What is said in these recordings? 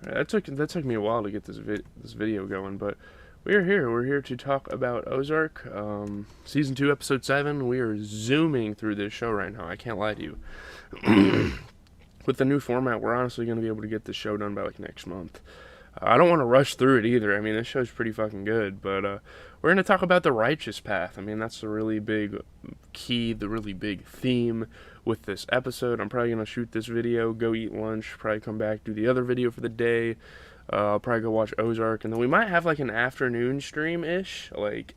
That took me a while to get this video going, but we're here. We're here to talk about Ozark, season 2, episode 7. We are zooming through this show right now. I can't lie to you. With the new format, we're honestly going to be able to get this show done by like next month. I don't want to rush through it either. I mean, this show's pretty fucking good, but we're going to talk about the righteous path. I mean, that's the really big key, the really big theme with this episode. I'm probably going to shoot this video, go eat lunch, probably come back, do the other video for the day. I'll probably go watch Ozark, and then we might have like an afternoon stream-ish, like,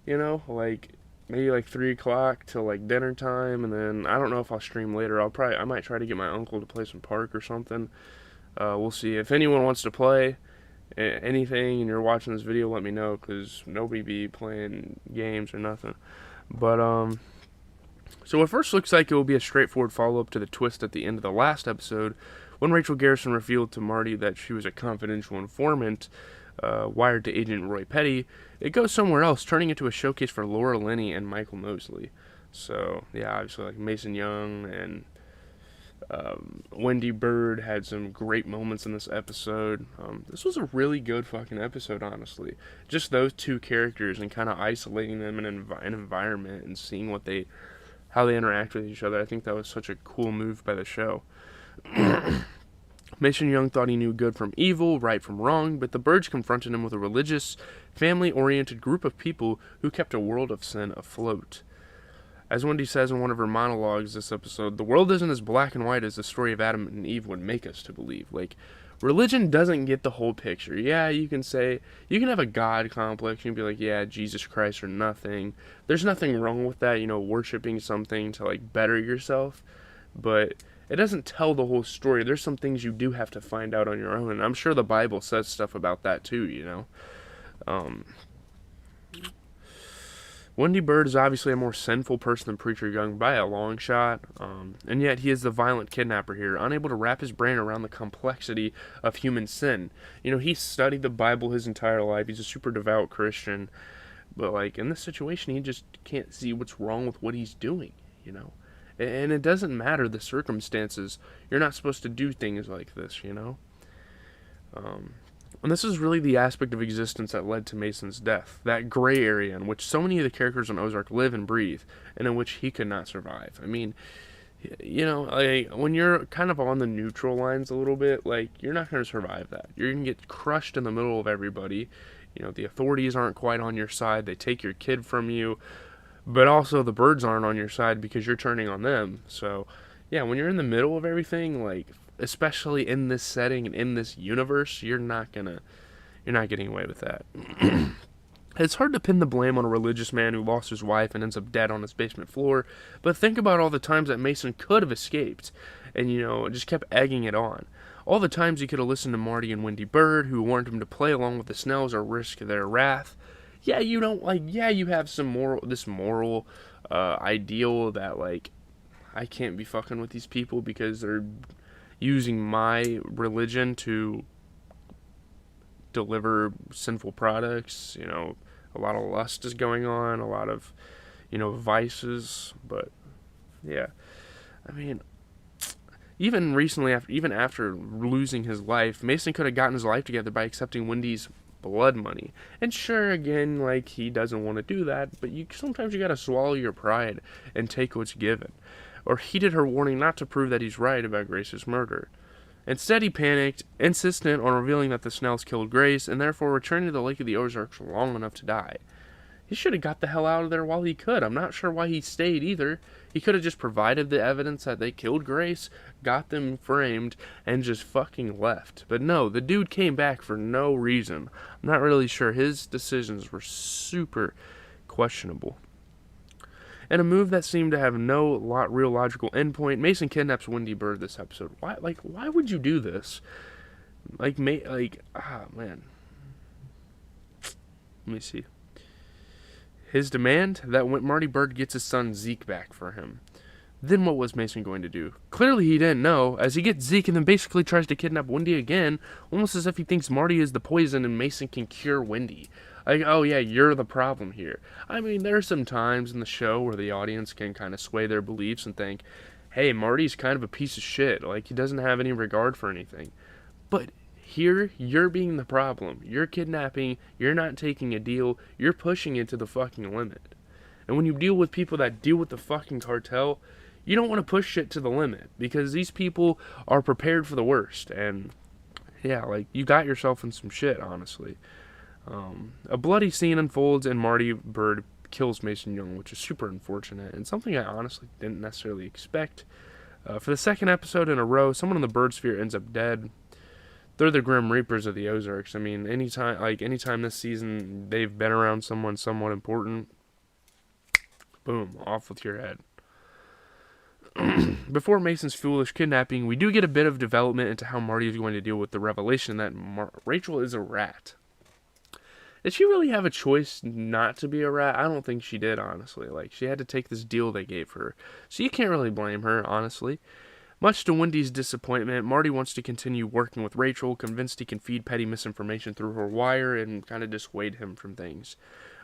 like maybe like 3 o'clock till like dinner time, and then I don't know if I'll stream later. I might try to get my uncle to play some park or something. We'll see. If anyone wants to play anything and you're watching this video, let me know, because nobody be playing games or nothing. But, so it first looks like it will be a straightforward follow-up to the twist at the end of the last episode, when Rachel Garrison revealed to Marty that she was a confidential informant, wired to Agent Roy Petty. It goes somewhere else, turning into a showcase for Laura Linney and Michael Mosley. So, yeah, obviously, like, Mason Young and Wendy Bird had some great moments in this episode. This was a really good fucking episode, honestly. Just those two characters and kind of isolating them in an environment and seeing how they interact with each other. I think that was such a cool move by the show. Mason Young thought he knew good from evil, right from wrong, but the Birds confronted him with a religious, family-oriented group of people who kept a world of sin afloat. As Wendy says in one of her monologues this episode, the world isn't as black and white as the story of Adam and Eve would make us to believe. Like, religion doesn't get the whole picture. Yeah, you can have a God complex, and be like, yeah, Jesus Christ or nothing. There's nothing wrong with that, worshiping something to, like, better yourself. But it doesn't tell the whole story. There's some things you do have to find out on your own, and I'm sure the Bible says stuff about that too, Wendy Bird is obviously a more sinful person than Preacher Young by a long shot, and yet he is the violent kidnapper here, unable to wrap his brain around the complexity of human sin. He studied the Bible his entire life. He's a super devout Christian, but like in this situation, he just can't see what's wrong with what he's doing, And it doesn't matter the circumstances. You're not supposed to do things like this, And this is really the aspect of existence that led to Mason's death. That gray area in which so many of the characters on Ozark live and breathe, and in which he could not survive. I mean, like, when you're kind of on the neutral lines a little bit, like, you're not going to survive that. You're going to get crushed in the middle of everybody. The authorities aren't quite on your side. They take your kid from you. But also the Birds aren't on your side because you're turning on them. So, yeah, when you're in the middle of everything, like, especially in this setting and in this universe, you're not getting away with that. It's hard to pin the blame on a religious man who lost his wife and ends up dead on his basement floor, but think about all the times that Mason could have escaped and, just kept egging it on. All the times he could have listened to Marty and Wendy Bird, who warned him to play along with the Snells or risk their wrath. Yeah, you have some moral ideal that, like, I can't be fucking with these people because they're using my religion to deliver sinful products. A lot of lust is going on, a lot of, vices. But, yeah, I mean, even recently, even after losing his life, Mason could have gotten his life together by accepting Wendy's blood money. And sure, again, like, he doesn't want to do that, but sometimes you gotta swallow your pride and take what's given. Or heeded her warning not to prove that he's right about Grace's murder. Instead, he panicked, insistent on revealing that the Snells killed Grace, and therefore returning to the Lake of the Ozarks long enough to die. He should have got the hell out of there while he could. I'm not sure why he stayed either. He could have just provided the evidence that they killed Grace, got them framed, and just fucking left. But no, the dude came back for no reason. I'm not really sure. His decisions were super questionable. In a move that seemed to have no real logical endpoint, Mason kidnaps Wendy Bird this episode. Why would you do this? Man. Let me see. His demand that Marty Bird gets his son Zeke back for him. Then what was Mason going to do? Clearly he didn't know, as he gets Zeke and then basically tries to kidnap Wendy again, almost as if he thinks Marty is the poison and Mason can cure Wendy. Like, oh yeah, you're the problem here. I mean, there are some times in the show where the audience can kind of sway their beliefs and think, hey, Marty's kind of a piece of shit. Like, he doesn't have any regard for anything. But Here, you're being the problem. You're kidnapping, you're not taking a deal, you're pushing it to the fucking limit. And when you deal with people that deal with the fucking cartel, you don't want to push shit to the limit, because these people are prepared for the worst. And yeah, like, you got yourself in some shit, honestly. A bloody scene unfolds and Marty Byrde kills Mason Young, which is super unfortunate and something I honestly didn't necessarily expect. For the second episode in a row, someone in the Byrde sphere ends up dead. They're the Grim Reapers of the Ozarks. I mean, anytime this season they've been around someone somewhat important, boom, off with your head. Before Mason's foolish kidnapping, we do get a bit of development into how Marty is going to deal with the revelation that Rachel is a rat. Did she really have a choice not to be a rat? I don't think she did, honestly. Like, she had to take this deal they gave her. So you can't really blame her, honestly. Much to Wendy's disappointment, Marty wants to continue working with Rachel, convinced he can feed petty misinformation through her wire and kind of dissuade him from things.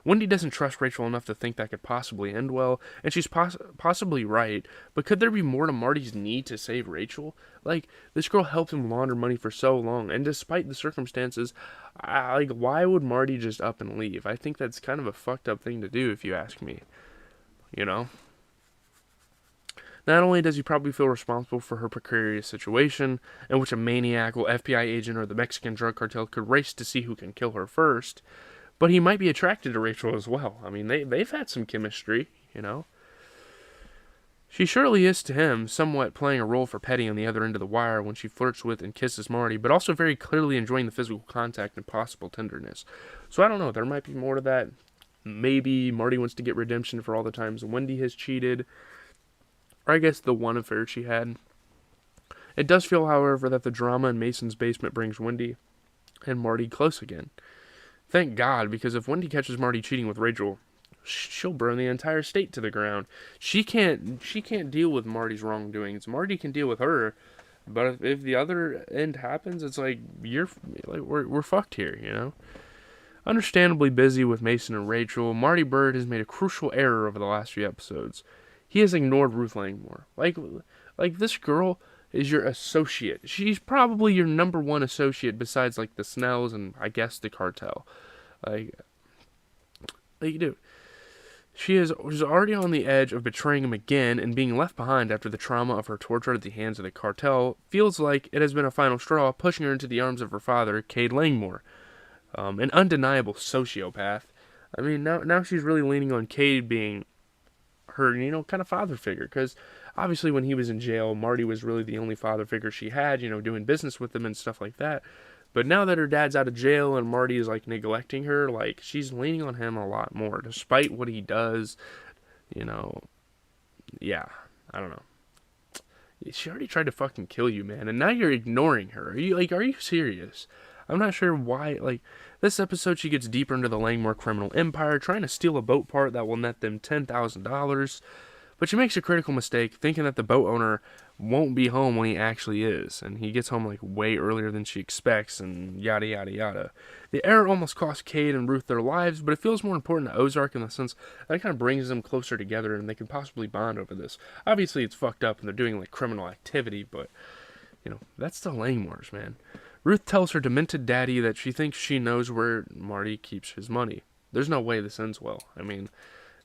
Wendy doesn't trust Rachel enough to think that could possibly end well, and she's possibly right, but could there be more to Marty's need to save Rachel? Like, this girl helped him launder money for so long, and despite the circumstances, why would Marty just up and leave? I think that's kind of a fucked up thing to do, if you ask me. You know? Not only does he probably feel responsible for her precarious situation, in which a maniacal FBI agent or the Mexican drug cartel could race to see who can kill her first, but he might be attracted to Rachel as well. I mean, they've had some chemistry, you know. She surely is to him, somewhat playing a role for Petty on the other end of the wire when she flirts with and kisses Marty, but also very clearly enjoying the physical contact and possible tenderness. So I don't know, there might be more to that. Maybe Marty wants to get redemption for all the times Wendy has cheated, or I guess the one affair she had. It does feel, however, that the drama in Mason's basement brings Wendy and Marty close again. Thank God, because if Wendy catches Marty cheating with Rachel, she'll burn the entire state to the ground. She can't deal with Marty's wrongdoings. Marty can deal with her, but if the other end happens, it's like we're fucked here, you know. Understandably busy with Mason and Rachel, Marty Byrde has made a crucial error over the last few episodes. He has ignored Ruth Langmore. Like this girl is your associate. She's probably your number one associate besides, like, the Snells and, I guess, the cartel. Like dude. She's already on the edge of betraying him again, and being left behind after the trauma of her torture at the hands of the cartel feels like it has been a final straw, pushing her into the arms of her father, Cade Langmore. An undeniable sociopath. I mean, now she's really leaning on Cade being her, kind of father figure, because obviously when he was in jail, Marty was really the only father figure she had, doing business with him and stuff like that. But now that her dad's out of jail and Marty is, like, neglecting her, like, she's leaning on him a lot more, despite what he does, yeah, I don't know. She already tried to fucking kill you, man, and now you're ignoring her. Are you serious? I'm not sure why, this episode she gets deeper into the Langmore criminal empire, trying to steal a boat part that will net them $10,000, but she makes a critical mistake, thinking that the boat owner won't be home when he actually is, and he gets home, way earlier than she expects, and yada yada yada. The error almost cost Cade and Ruth their lives, but it feels more important to Ozark in the sense that it kind of brings them closer together, and they can possibly bond over this. Obviously, it's fucked up, and they're doing, criminal activity, but, that's the Langmores, man. Ruth tells her demented daddy that she thinks she knows where Marty keeps his money. There's no way this ends well. I mean,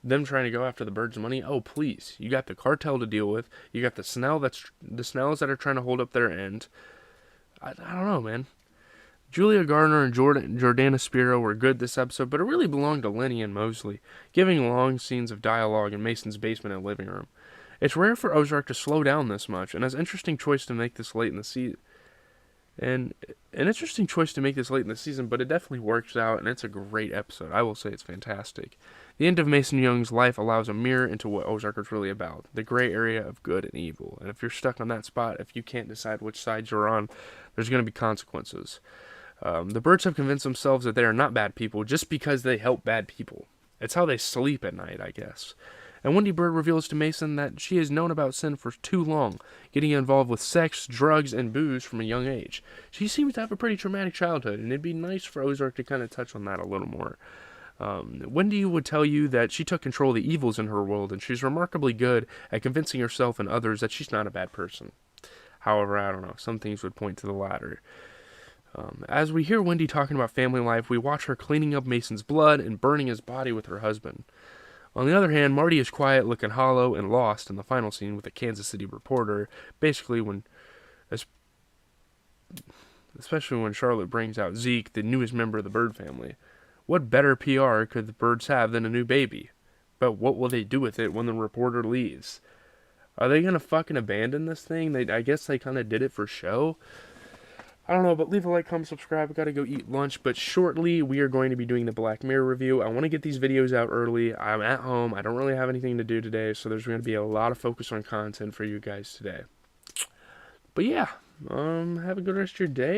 them trying to go after the Byrde's money, oh please. You got the cartel to deal with. You got the Snells that are trying to hold up their end. I don't know, man. Julia Garner and Jordana Spiro were good this episode, but it really belonged to Lenny and Mosley, giving long scenes of dialogue in Mason's basement and living room. It's rare for Ozark to slow down this much, and as an interesting choice to make this late in the season. But it definitely works out, and it's a great episode. I will say it's fantastic. The end of Mason Young's life allows a mirror into what Ozark is really about, the gray area of good and evil. And if you're stuck on that spot, if you can't decide which side you're on, there's going to be consequences. The Byrdes have convinced themselves that they are not bad people just because they help bad people. It's how they sleep at night, I guess. And Wendy Byrde reveals to Mason that she has known about sin for too long, getting involved with sex, drugs, and booze from a young age. She seems to have a pretty traumatic childhood, and it'd be nice for Ozark to kind of touch on that a little more. Wendy would tell you that she took control of the evils in her world, and she's remarkably good at convincing herself and others that she's not a bad person. However, I don't know, some things would point to the latter. As we hear Wendy talking about family life, we watch her cleaning up Mason's blood and burning his body with her husband. On the other hand, Marty is quiet, looking hollow and lost in the final scene with the Kansas City reporter, especially when Charlotte brings out Zeke, the newest member of the Bird family. What better PR could the Birds have than a new baby? But what will they do with it when the reporter leaves? Are they gonna fucking abandon this thing? I guess they kind of did it for show. I don't know, but leave a like, comment, subscribe. I gotta go eat lunch. But shortly, we are going to be doing the Black Mirror review. I want to get these videos out early. I'm at home. I don't really have anything to do today, so there's going to be a lot of focus on content for you guys today. But yeah, have a good rest of your day.